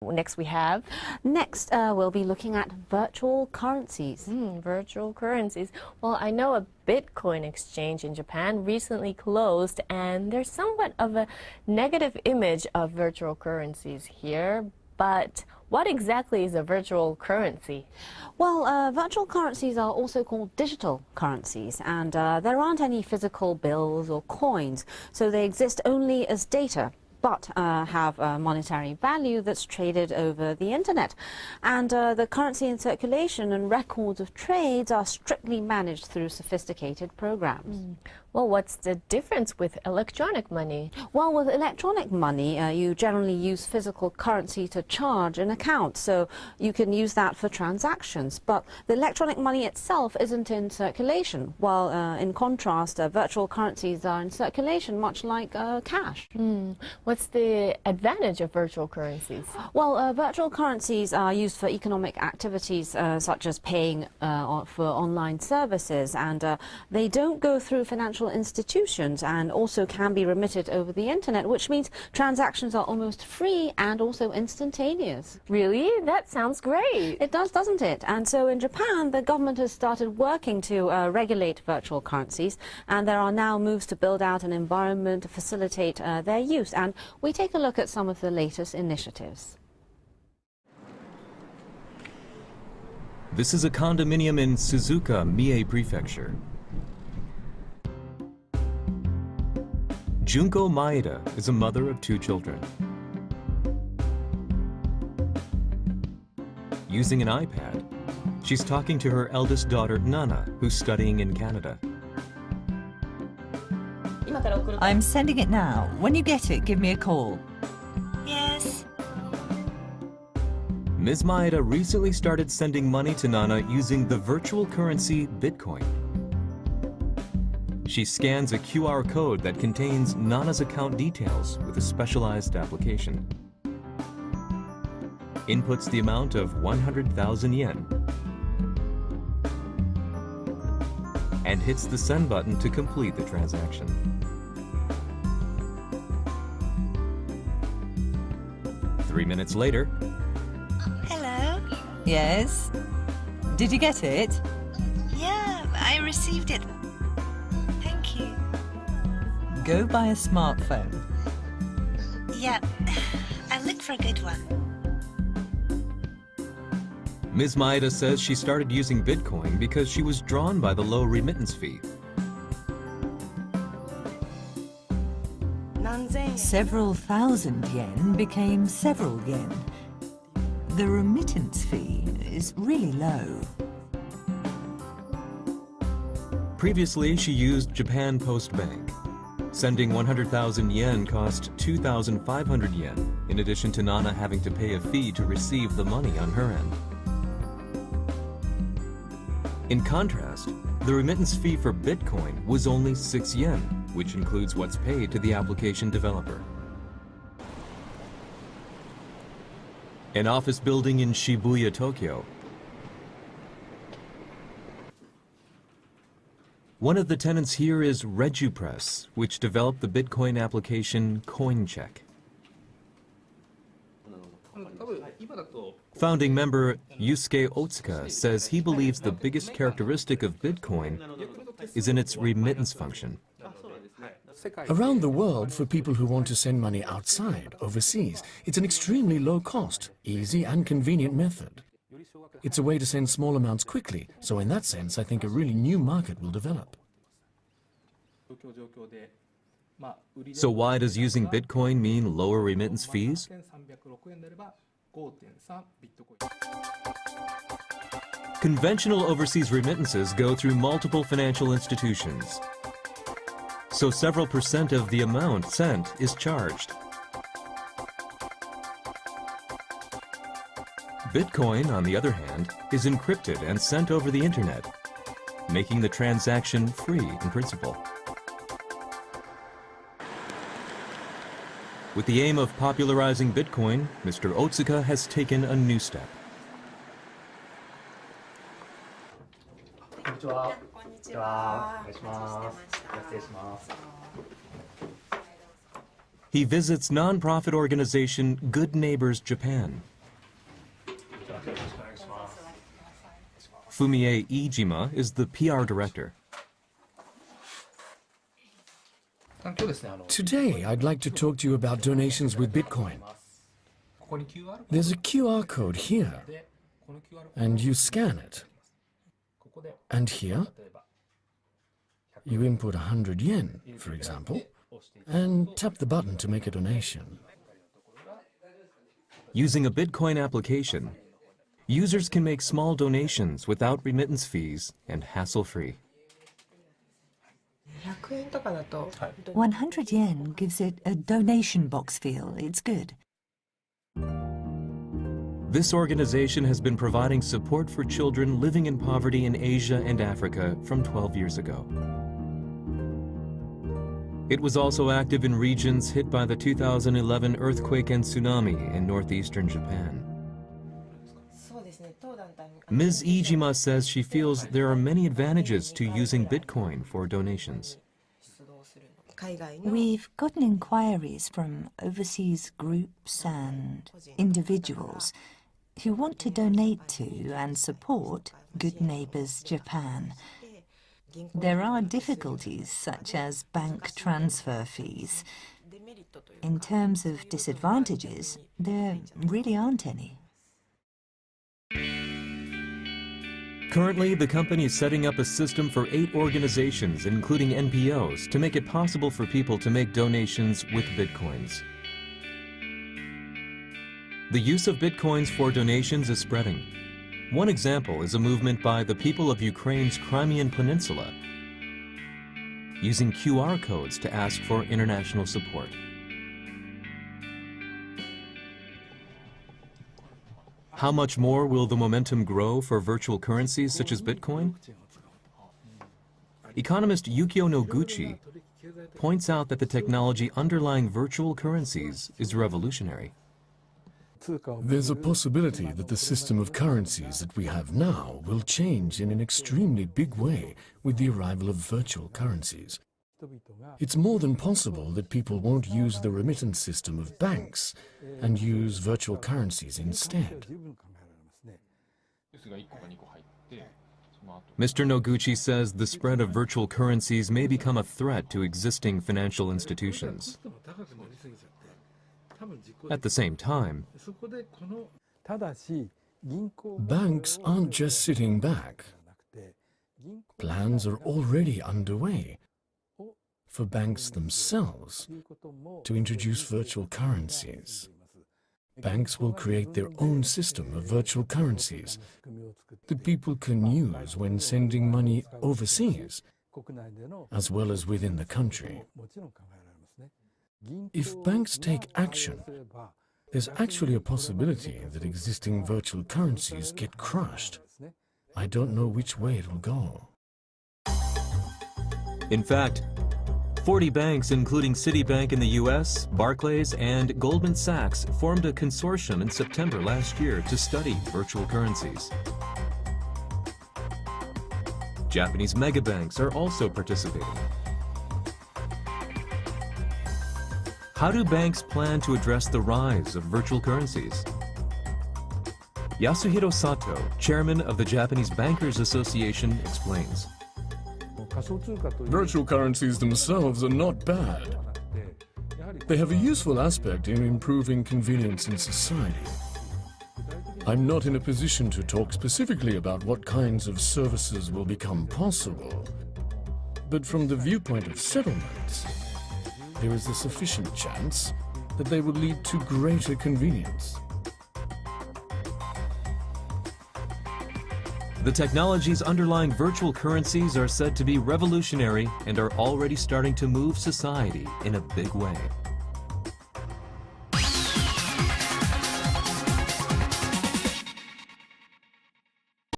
Next we have. Next, we'll be looking at virtual currencies. Virtual currencies. Well, I know a Bitcoin exchange in Japan recently closed, and there's somewhat of a negative image of virtual currencies here. But what exactly is a virtual currency? Well, virtual currencies are also called digital currencies, and there aren't any physical bills or coins, so they exist only as data, but have a monetary value that's traded over the internet. And the currency in circulation and records of trades are strictly managed through sophisticated programs. Well, what's the difference with electronic money? Well, with electronic money, you generally use physical currency to charge an account, so you can use that for transactions. But the electronic money itself isn't in circulation, while in contrast, virtual currencies are in circulation, much like cash. What's the advantage of virtual currencies? Well, virtual currencies are used for economic activities such as paying for online services, and they don't go through financial institutions and also can be remitted over the internet, which means transactions are almost free and also instantaneous. Really? That sounds great. It does, doesn't it? And so in Japan, the government has started working to regulate virtual currencies, and there are now moves to build out an environment to facilitate their use. And we take a look at some of the latest initiatives. This is a condominium in Suzuka, Mie Prefecture. Junko Maeda is a mother of 2 children. Using an iPad, she's talking to her eldest daughter, Nana, who's studying in Canada. I'm sending it now. When you get it, give me a call. Yes. Ms. Maeda recently started sending money to Nana using the virtual currency Bitcoin. She scans a QR code that contains Nana's account details with a specialized application. Inputs the amount of 100,000 yen and hits the send button to complete the transaction. Three minutes later. Hello? Yes? Did you get it? Yeah, I received it. Thank you. Go buy a smartphone. Yeah, I'll look for a good one. Ms. Maeda says she started using Bitcoin because she was drawn by the low remittance fee. Several thousand yen became several yen. The remittance fee is really low. Previously, she used Japan Post Bank. Sending 100,000 yen cost 2,500 yen, in addition to Nana having to pay a fee to receive the money on her end. In contrast, the remittance fee for Bitcoin was only 6 yen, which includes what's paid to the application developer. An office building in Shibuya, Tokyo. One of the tenants here is ReguPress, which developed the Bitcoin application CoinCheck. Founding member Yusuke Otsuka says he believes the biggest characteristic of Bitcoin is in its remittance function. Around the world, for people who want to send money outside, overseas, it's an extremely low-cost, easy and convenient method. It's a way to send small amounts quickly, so in that sense, I think a really new market will develop. So why does using Bitcoin mean lower remittance fees? Conventional overseas remittances go through multiple financial institutions, so several % of the amount sent is charged. Bitcoin, on the other hand, is encrypted and sent over the internet, making the transaction free in principle. With the aim of popularizing Bitcoin, Mr. Otsuka has taken a new step. He visits non-profit organization Good Neighbors Japan Fumie Iijima is the PR director. Today, I'd like to talk to you about donations with Bitcoin. There's a QR code here, and you scan it. And here, you input 100 yen, for example, and tap the button to make a donation. Using a Bitcoin application, users can make small donations without remittance fees and hassle-free. 100 yen gives it a donation box feel. It's good. This organization has been providing support for children living in poverty in Asia and Africa from 12 years ago. It was also active in regions hit by the 2011 earthquake and tsunami in northeastern Japan. Ms. Iijima says she feels there are many advantages to using Bitcoin for donations. We've gotten inquiries from overseas groups and individuals who want to donate to and support Good Neighbours Japan. There are difficulties such as bank transfer fees. In terms of disadvantages, there really aren't any. Currently, the company is setting up a system for 8 organizations, including NPOs, to make it possible for people to make donations with Bitcoins. The use of Bitcoins for donations is spreading. One example is a movement by the people of Ukraine's Crimean Peninsula, using QR codes to ask for international support. How much more will the momentum grow for virtual currencies such as Bitcoin? Economist Yukio Noguchi points out that the technology underlying virtual currencies is revolutionary. There's a possibility that the system of currencies that we have now will change in an extremely big way with the arrival of virtual currencies. It's more than possible that people won't use the remittance system of banks and use virtual currencies instead. Mr. Noguchi says the spread of virtual currencies may become a threat to existing financial institutions. At the same time, banks aren't just sitting back. Plans are already underway for banks themselves to introduce virtual currencies. Banks will create their own system of virtual currencies that people can use when sending money overseas, as well as within the country. If banks take action, there's actually a possibility that existing virtual currencies get crushed. I don't know which way it will go. in fact, 40 banks, including Citibank in the US, Barclays, and Goldman Sachs, formed a consortium in September last year to study virtual currencies. Japanese megabanks are also participating. How do banks plan to address the rise of virtual currencies? Yasuhiro Sato, chairman of the Japanese Bankers Association, explains. Virtual currencies themselves are not bad. They have a useful aspect in improving convenience in society. I'm not in a position to talk specifically about what kinds of services will become possible, but from the viewpoint of settlements, there is a sufficient chance that they will lead to greater convenience. The technologies underlying virtual currencies are said to be revolutionary and are already starting to move society in a big way.